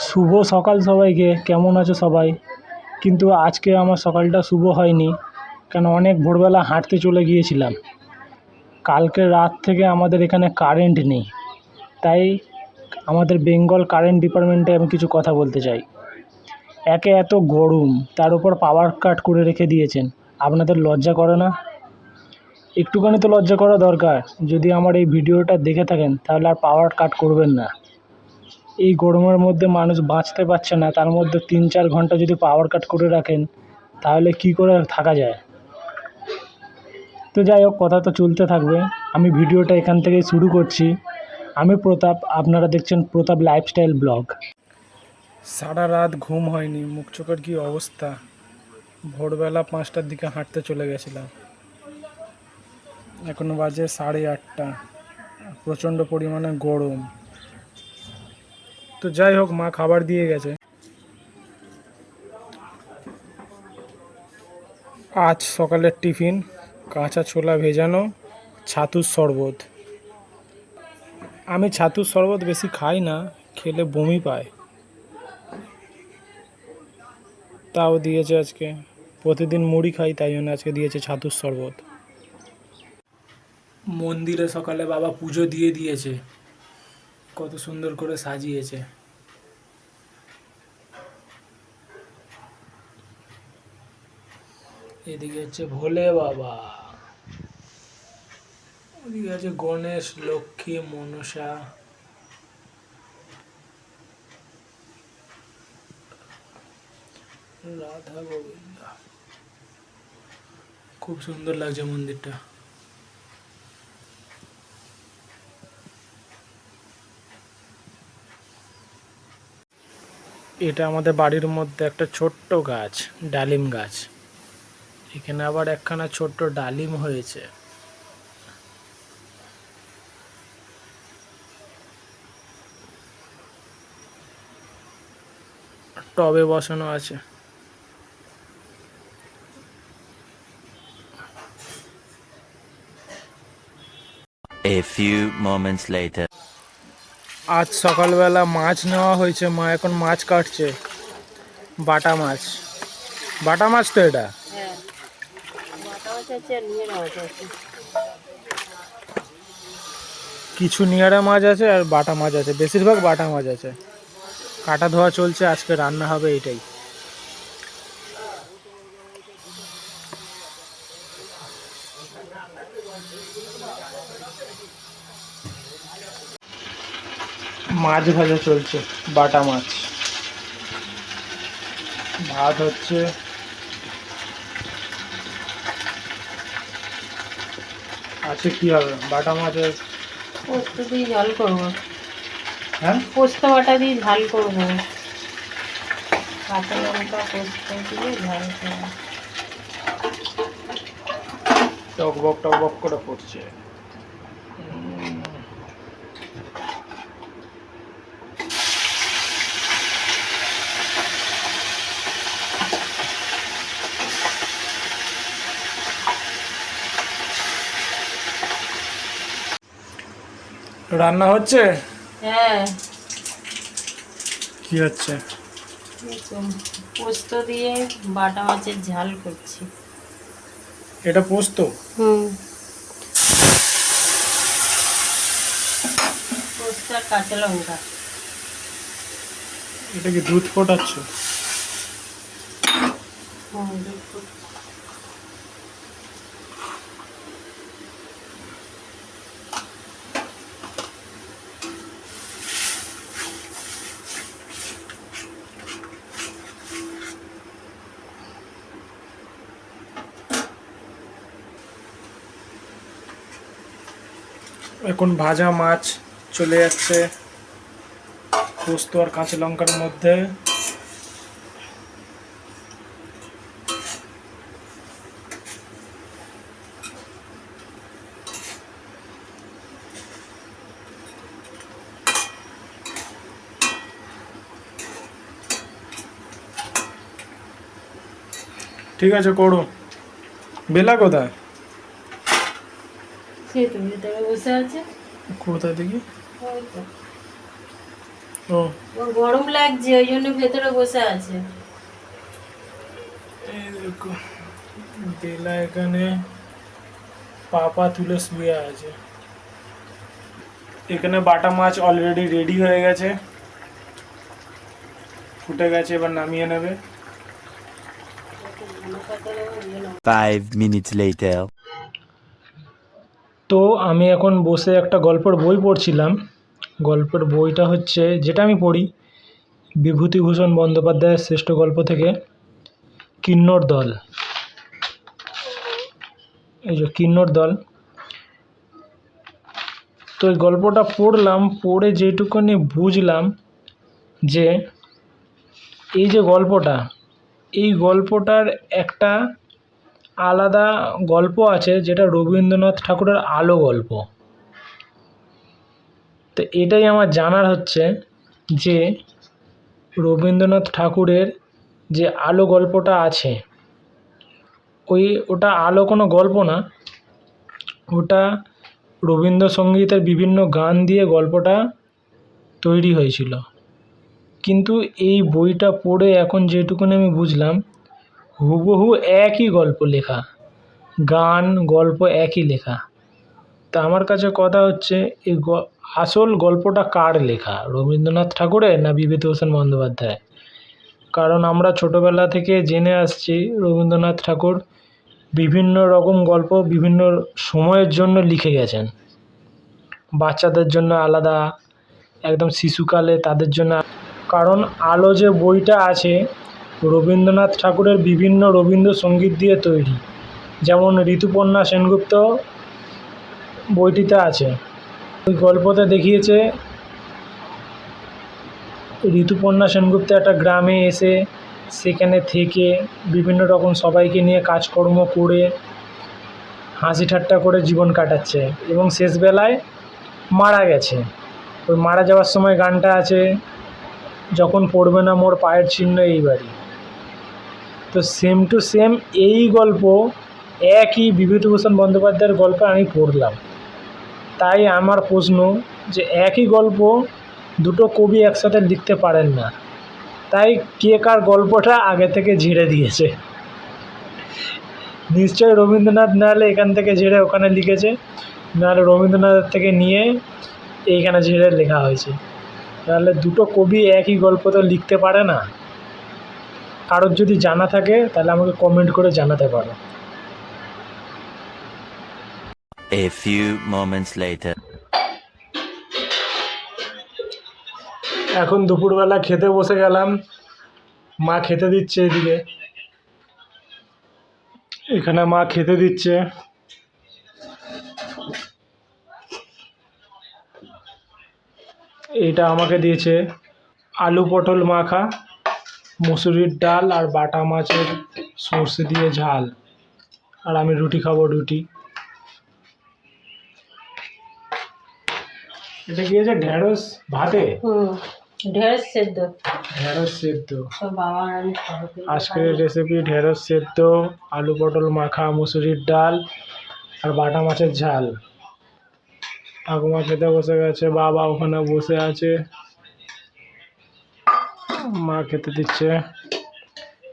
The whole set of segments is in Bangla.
শুভ সকাল সবাইকে। কেমন আছো সবাই? কিন্তু আজকে আমার সকালটা শুভ হয়নি, কেন অনেক ভোরবেলা হাঁটতে চলে গিয়েছিলাম। কালকে রাত থেকে আমাদের এখানে কারেন্ট নেই, তাই আমাদের বেঙ্গল কারেন্ট ডিপার্টমেন্টে আমি কিছু কথা বলতে চাই। একে এত গরম, তার উপর পাওয়ার কাট করে রেখে দিয়েছেন। আপনাদের লজ্জা করে না? একটুখানি তো লজ্জা করা দরকার। যদি আমার এই ভিডিওটা দেখে থাকেন তাহলে আর পাওয়ার কাট করবেন না। এই গরমের মধ্যে মানুষ বাঁচতে পারছে না, তার মধ্যে 3-4 ঘন্টা যদি পাওয়ার কাট করে রাখেন তাহলে কি করে থাকা যায়? তো যাই হোক, কথা তো চলতে থাকবে। আমি ভিডিওটা এখান থেকেই শুরু করছি। আমি প্রতাপ, আপনারা দেখছেন প্রতাপ লাইফস্টাইল ব্লগ। সারা রাত ঘুম হয়নি, মুখ চোখের কী অবস্থা। ভোরবেলা 5টার দিকে হাঁটতে চলে গেছিলাম, এখন বাজে 8:30। প্রচণ্ড পরিমাণে গরম। তো যাই হোক, মা খাবার দিয়ে গেছে। আজ সকালের টিফিন কাঁচা ছোলা ভেজানো, ছাতুর শরবত। আমি ছাতুর শরবত বেশি খাই না, খেলে বমি পায়। তাও দিয়েছে আজকে। প্রতিদিন মুড়ি খাই, তাই জন্য আজকে দিয়েছে ছাতুর শরবত। মন্দিরে সকালে বাবা পুজো দিয়ে দিয়েছে, কত সুন্দর করে সাজিয়েছে। এদিকে হচ্ছে ভোলে বাবা, ওদিকে আছে গণেশ, লক্ষ্মী, মনসা। রাধা গোবিন্দ, খুব সুন্দর লাগছে মন্দিরটা। এটা আমাদের বাড়ির মধ্যে একটা ছোট্ট গাছ, ডালিম গাছ। এখানে আবার একখানা ছোট্ট ডালিম হয়েছে। টবে বসানো আছে। A few moments later. আজ সকালবেলা মাছ নেওয়া হয়েছে, মা এখন মাছ কাটছে। বাটা মাছ, বাটা মাছ তো এটা। হ্যাঁ, বাটা মাছ আছে আর নিয়েরা মাছ আছে। কিছু নিয়ারা মাছ আছে আর বাটা মাছ আছে, বেশিরভাগ বাটা মাছ আছে। কাটা ধোয়া চলছে, আজকে রান্না হবে এটাই। মাছ ভাজা চলছে, বাটা মাছ। ভাত হচ্ছে। আছে কি হবে, বাটা মাছের পোস্ত দিয়ে ঝাল করবো। হ্যাঁ, পোস্ত বাটা দিয়ে ঝাল করবো। কাঁচা লঙ্কা পোস্ত দিয়ে ঝাল করবো। টকবক টকবক করে পড়ছে। রান্না হচ্ছে? হ্যাঁ, কি হচ্ছে? পোস্ত দিয়ে বাটা মাছের ঝাল করছি। এটা পোস্ত? পোস্ত আর কাঁচা লঙ্কা। এটা কি দুধ ফোটাচ্ছ? এখন ভাজা মাছ চলে যাচ্ছে পোস্ত আর কাঁচা লঙ্কার মধ্যে। ঠিক আছে, করো। বেলা কোথায়? সে তুমি ভিতরে বসে আছে। কোথায় দেখি? ওই তো। ও ওর গরম লাগছে ওই জন্য ভেতরে বসে আছে। এই দেখো বেলা এখানে পা তুলে শুয়ে আছে। এখানে বাটা মাছ অলরেডি রেডি হয়ে গেছে, ফুটে গেছে, এবার নামিয়ে নেবে। 5 minutes later. তো আমি এখন বসে একটা গল্পের বই পড়ছিলাম। গল্পের বইটা হচ্ছে, যেটা আমি পড়ি, বিভূতিভূষণ বন্দ্যোপাধ্যায়ের শ্রেষ্ঠ গল্প থেকে কিন্নর দল। এই যে কিন্নর দল, তো এই গল্পটা পড়লাম, পড়ে যেটুকুনি বুঝলাম যে এই যে গল্পটা, এই গল্পটার একটা আলাদা গল্প আছে, যেটা রবীন্দ্রনাথ ঠাকুরের আলো গল্প। তো এটাই আমার জানার হচ্ছে যে রবীন্দ্রনাথ ঠাকুরের যে আলো গল্পটা আছে, ওটা আলো কোনো গল্প না, ওটা রবীন্দ্রসঙ্গীতের বিভিন্ন গান দিয়ে গল্পটা তৈরি হয়েছিল। কিন্তু এই বইটা পড়ে এখন যেটুকুনি আমি বুঝলাম, হুবহু একই গল্প লেখা, গান গল্প একই লেখা। তা আমার কাছে কথা হচ্ছে, এই আসল গল্পটা কার লেখা, রবীন্দ্রনাথ ঠাকুরের না বিভূতিভূষণ বন্দ্যোপাধ্যায়? কারণ আমরা ছোটোবেলা থেকে জেনে আসছি রবীন্দ্রনাথ ঠাকুর বিভিন্ন রকম গল্প বিভিন্ন সময়ের জন্য লিখে গেছেন। বাচ্চাদের জন্য আলাদা, একদম শিশুকালে তাদের জন্য। কারণ আলো যে বইটা আছে, রবীন্দ্রনাথ ঠাকুরের বিভিন্ন রবীন্দ্রসঙ্গীত দিয়ে তৈরি। যেমন ঋতুপর্ণা সেনগুপ্ত বইটিতে আছে, ওই গল্পতে দেখিয়েছে ঋতুপর্ণা সেনগুপ্ত একটা গ্রামে এসে সেখানে থেকে বিভিন্ন রকম সবাইকে নিয়ে কাজকর্ম করে হাসি ঠাট্টা করে জীবন কাটাচ্ছে, এবং শেষবেলায় মারা গেছে। ওই মারা যাওয়ার সময় গানটা আছে, যখন পড়বে না মোর পায়ের চিহ্ন এই বাড়ি। তো সেম টু সেম এই গল্প একই বিভূতিভূষণ বন্দ্যোপাধ্যায়ের গল্প আমি পড়লাম। তাই আমার প্রশ্ন যে একই গল্প দুটো কবি একসাথে লিখতে পারেন না, তাই কে কার গল্পটা আগে থেকে ঝেড়ে দিয়েছে। নিশ্চয়ই রবীন্দ্রনাথ নাহলে এখান থেকে ঝেড়ে ওখানে লিখেছে, নাহলে রবীন্দ্রনাথের থেকে নিয়ে এইখানে ঝেড়ে লেখা হয়েছে। তাহলে দুটো কবি একই গল্প তো লিখতে পারে না। কারোর যদি জানা থাকে তাহলে আমাকে কমেন্ট করে জানাতে পারো। A few moments later. এখন দুপুরবেলা খেতে বসে গেলাম, মা খেতে দিচ্ছে। এদিকে এখানে মা খেতে দিচ্ছে। এইটা আমাকে দিয়েছে আলু পটল মাখা, মুসুরির ডাল আর বাটা মাছের সর্ষে দিয়ে ঝাল। আর আমি রুটি খাবো, রুটি। এটা কি আছে, ঢেঁড়স ভাতে? ঢেঁড়স সেদ্ধ। ঢেঁড়স সেদ্ধ। সব বাবা আমি খাবো। আজকের রেসিপি ঢেঁড়স সেদ্ধ, আলু পটল মাখা, মুসুরির ডাল আর বাটা মাছের ঝাল। ঠাকুমা খেতে বসে গেছে, বাবা ওখানে বসে আছে, মা খেতে দিচ্ছে।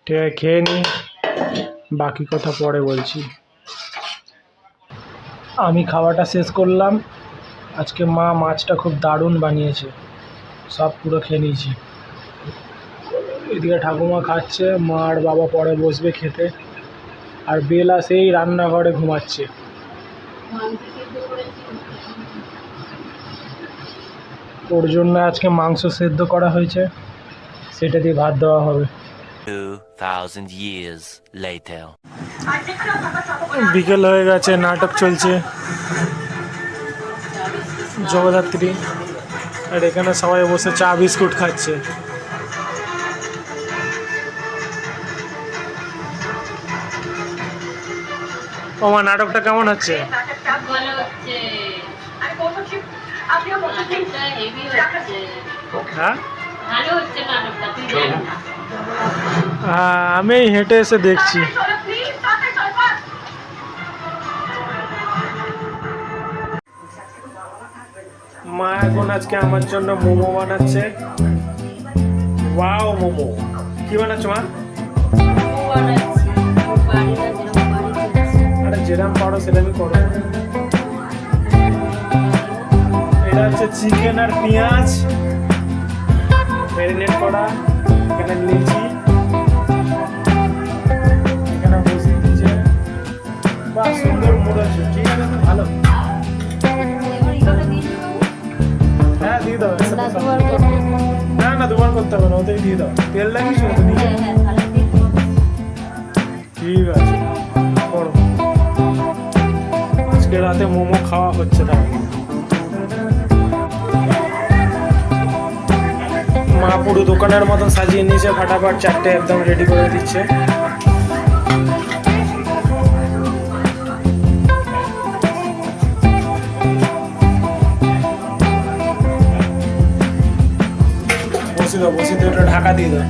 ঠিক আছে, খেয়ে নি, বাকি কথা পরে বলছি। আমি খাওয়াটা শেষ করলাম। আজকে মা মাছটা খুব দারুণ বানিয়েছে, সব পুরো খেয়ে নিয়েছি। এদিকে ঠাকুমা খাচ্ছে, মা আর বাবা পরে বসবে খেতে। আর বেলা সেই রান্নাঘরে ঘুমাচ্ছে। ওর জন্য আজকে মাংস সেদ্ধ করা হয়েছে, সেটা দিয়ে ভাত দেওয়া হবে। 2000 years later. বিকেল হয়ে গেছে, নাটক চলছে জগদ্ধাত্রী, আর এখানে সবাই বসে চা বিস্কুট খাচ্ছে। ওমা, নাটকটা কেমন হচ্ছে? ভালো হচ্ছে। নাটকটা হেভি হচ্ছে। হ্যাঁ, ভালো হচ্ছে নাটকটা, তুই দেখ না। আমি হেঁটে এসে দেখছি। মা এখন আজকে আমার জন্য মোমো বানাচ্ছে। ওয়াও, মোমো কি বানাচ্ছ মা? আরে যেরকম পারো সেরকমই করো। এটা হচ্ছে চিকেন আর পেঁয়াজ ম্যারিনেট করা। এখানে লিচি, এখানে বসিয়ে দিয়েছে। বাহ, সুন্দর মোড়াচ্ছে। ঠিক আছে, তো ভালো। হ্যাঁ, দিয়ে দাও। না না, দুবার করতে হবে না, ওতেই দিয়ে দাও। তেল লাগিয়েছো তো নিচে? ঠিক আছে, করো। আজকে রাতে মোমো খাওয়া হচ্ছে। তাহলে মা পুরো দোকানের মতন সাজিয়ে নিয়েছে, ফাটাফাট চারটে একদম রেডি করে দিচ্ছে। বসে দাও, ওটা ঢাকা দিয়ে দাও।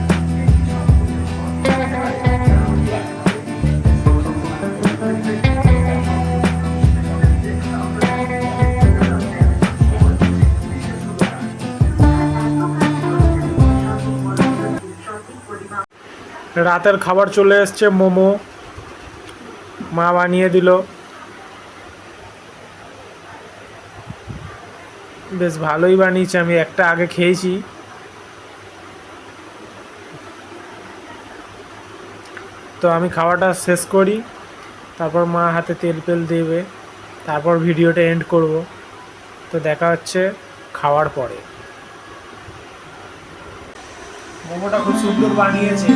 রাতের খাবার চলে এসছে, মোমো মা বানিয়ে দিল। বেশ ভালোই বানিয়েছে, আমি একটা আগে খেয়েছি। তো আমি খাওয়াটা শেষ করি, তারপর মা হাতে তেল দেবে, তারপর ভিডিওটা এন্ড করব। তো দেখা হচ্ছে খাওয়ার পরে। মোমোটা খুব সুন্দর বানিয়েছে।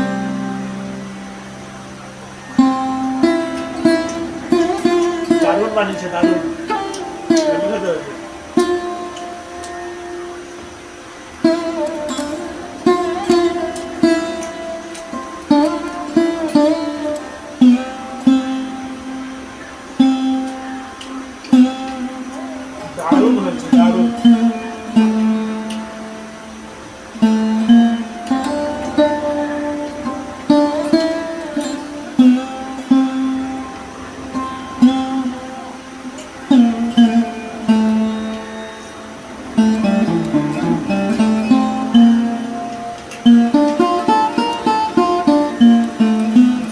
দারুণ বানিয়েছে, দারুণ। দারুণ হয়েছে, দারুণ।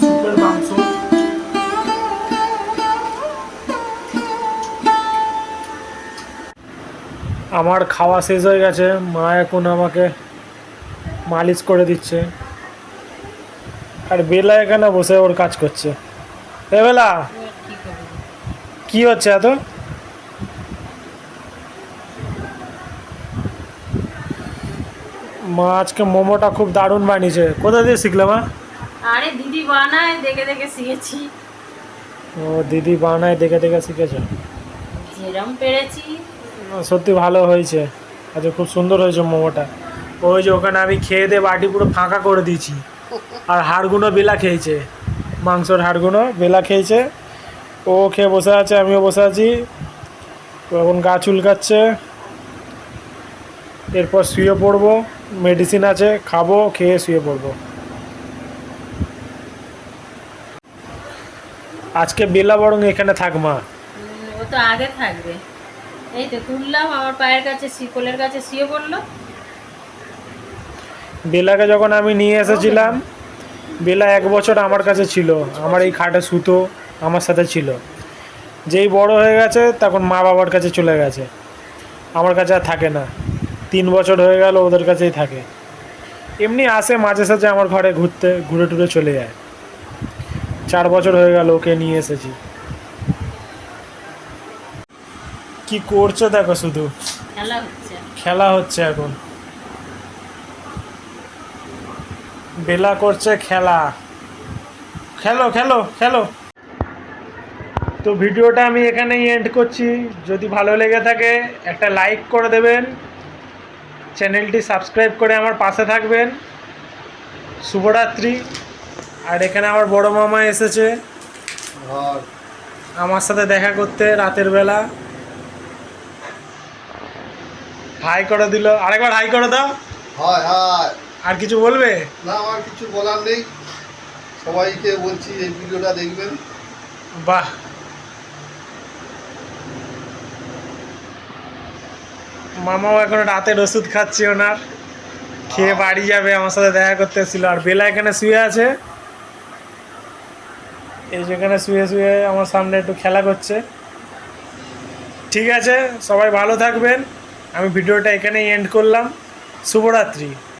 সুপের মাংস। আমার খাওয়া শেষ হয়ে গেছে, মা এখন আমাকে মালিশ করে দিচ্ছে। আর বেলা এখানে বসে ওর কাজ করছে। এ বেলা, কি হচ্ছে এত? মা আজকে মোমোটা খুব দারুণ বানিয়েছে। কোথা দিয়ে শিখলে মা? আরে দিদি বানায়, দেখে দেখে শিখেছি। ও, দিদি বানায় দেখে দেখে শিখেছে। যেরম পেরেছি। সত্যি ভালো হয়েছে। আচ্ছা, খুব সুন্দর হয়েছে মোমোটা। ওই যে ওখানে আমি খেয়ে দিয়ে বাটি পুরো ফাঁকা করে দিয়েছি। আর হাড়গুলো বেলা খেয়েছে, মাংসর হাড়গুলো বেলা খেয়েছে। ও খেয়ে বসে আছে, আমিও বসে আছি। তো এখন গা চুলকাচ্ছে, এরপর শুয়ে পড়বো। মেডিসিন আছে, খাবো, খেয়ে শুয়ে পড়বো। আজকে বেলা বরং এখানে থাক মা। ও তো আগে থাকবে। এই তো তুললাম, আমার পায়ের কাছে, শিকলের কাছে শুয়ে পড়লো। বেলাকে যখন আমি নিয়ে এসেছিলাম, বেলা 1 বছর আমার কাছে ছিল, আমার এই খাটে শুতো, আমার সাথে ছিল। যেই বড় হয়ে গেছে তখন মা বাবার কাছে চলে গেছে, আমার কাছে আর থাকে না। 3 বছর হয়ে গেল ওদের কাছেই থাকে। এমনি আসে মাঝে সাঝে আমার ঘরে ঘুরতে, ঘুরে টুরে চলে যায়। 4 বছর হয়ে গেল ওকে নিয়ে এসেছি। কি করছে দেখো, শুধু খেলা হচ্ছে এখন। বেলা করছে খেলা। খেলো খেলো খেলো। তো ভিডিওটা আমি এখানেই এন্ড করছি। যদি ভালো লেগে থাকে একটা লাইক করে দেবেন, চ্যানেলটি সাবস্ক্রাইব করে আমার পাশে থাকবেন। শুভরাত্রি। আর এখানে আমার বড় মামা এসেছে আমার সাথে দেখা করতে রাতের বেলা। হাই করে দিল, আরেকবার হাই করে দাও। High high. আর কিছু বলবে? না, আমার কিছু বলার নেই। সবাইকে বলছি এই ভিডিওটা দেখবেন। বাহ। মামাও এখন রাতের ওষুধ খাচ্ছে ওনার, খেয়ে বাড়ি যাবে, আমার সাথে দেখা করতে এসেছিল। আর বেলা এখানে শুয়ে আছে, এই যেখানে শুয়ে শুয়ে আমার সামনে একটু খেলা করছে। ঠিক আছে, সবাই ভালো থাকবেন, আমি ভিডিওটা এখানেই এন্ড করলাম। শুভরাত্রি।